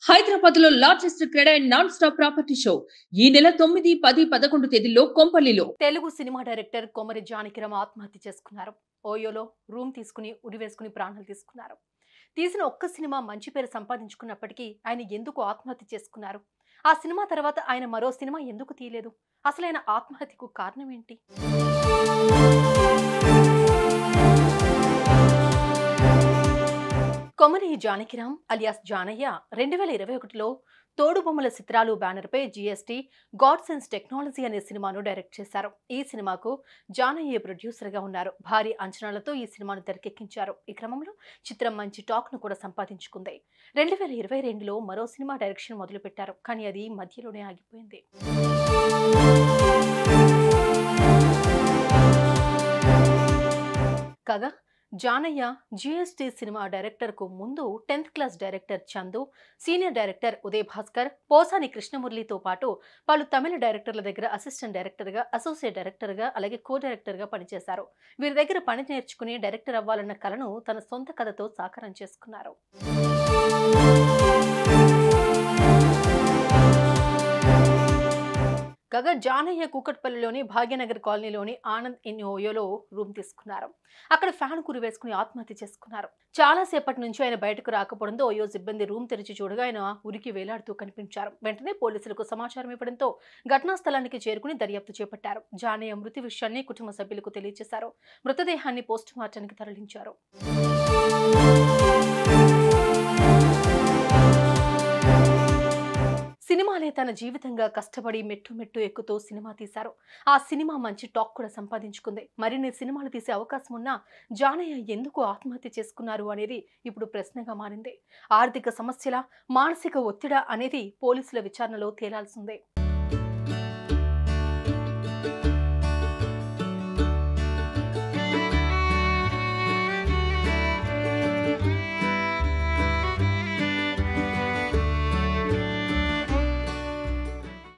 హైదరాబాద్ లో largest cred and non stop property show ఈ నెల 9, 10, 11 తేదీల్లో కొంపల్లిలో. తెలుగు సినిమా డైరెక్టర్ కొమరి జానకిరామ్ ఆత్మహత్య చేసుకున్నారు. ఓయోలో రూమ్ తీసుకుని ఉరివేసుకుని ప్రాణాలు తీసుకున్నారు. తీసిన ఒక్క సినిమా మంచి పేరు సంపాదించుకున్నప్పటికీ ఆయన ఎందుకు ఆత్మహత్య చేసుకున్నారు? ఆ సినిమా తర్వాత ఆయన మరో సినిమా ఎందుకు తీయలేదు? అసలు ఆయన ఆత్మహత్యకు కారణం ఏంటి? కొమరి జానకిరామ్ అలియాస్ జానయ్య 2021లో తోడుబొమ్మల చిత్రాలు బ్యానర్పై జీఎస్టీ గాడ్ సెన్స్ టెక్నాలజీ అనే సినిమాను డైరెక్ట్ చేశారు. ఈ సినిమాకు జానయ్య ప్రొడ్యూసర్గా ఉన్నారు. భారీ అంచనాలతో ఈ సినిమాను తెరకెక్కించారు. ఈ క్రమంలో చిత్రం మంచి టాక్ను కూడా సంపాదించుకుంది. 2022లో మరో సినిమా డైరెక్షన్ మొదలుపెట్టారు. కానీ అది మధ్యలోనే ఆగిపోయింది. కాగా జానయ్య జీఎస్టీ సినిమా డైరెక్టర్కు ముందు 10th class director Chandu, senior director Uday Bhaskar, Posani కృష్ణమురళితో పాటు పలు తమిళ డైరెక్టర్ల దగ్గర అసిస్టెంట్ డైరెక్టర్గా, అసోసియేట్ డైరెక్టర్గా, అలాగే కో డైరెక్టర్గా పనిచేశారు. వీరి దగ్గర పని నేర్చుకుని డైరెక్టర్ అవ్వాలన్న కలను తన సొంత కథతో సాకారం చేసుకున్నారు. కాగా జానయ్య కూకట్పల్లిలోని భాగ్యనగర్ కాలనీలోని ఆనంద్ ఇన్ ఓయోలో రూమ్ తీసుకున్నారు. అక్కడ ఫ్యాన్ కురివేసుకుని ఆత్మహత్య చేసుకున్నారు. చాలా సేపటి నుంచి ఆయన బయటకు రాకపోవడంతో ఓయో సిబ్బంది రూమ్ తెరిచి చూడగా ఆయన ఉరికి వేలాడుతూ కనిపించారు. వెంటనే పోలీసులకు సమాచారం ఇవ్వడంతో ఘటనా స్థలానికి చేరుకుని దర్యాప్తు చేపట్టారు. జానయ్య మృతి విషయాన్ని కుటుంబ సభ్యులకు తెలియజేశారు. మృతదేహాన్ని పోస్టుమార్టానికి తరలించారు. సినిమాలే తన జీవితంగా కష్టపడి మెట్టు మెట్టు ఎక్కుతూ సినిమా తీశారు. ఆ సినిమా మంచి టాక్ కూడా సంపాదించుకుంది. మరిన్ని సినిమాలు తీసే అవకాశం ఉన్నా జానయ్య ఎందుకు ఆత్మహత్య చేసుకున్నారు అనేది ఇప్పుడు ప్రశ్నగా మారింది. ఆర్థిక సమస్యల, మానసిక ఒత్తిడా అనేది పోలీసుల విచారణలో తేలాల్సిందే.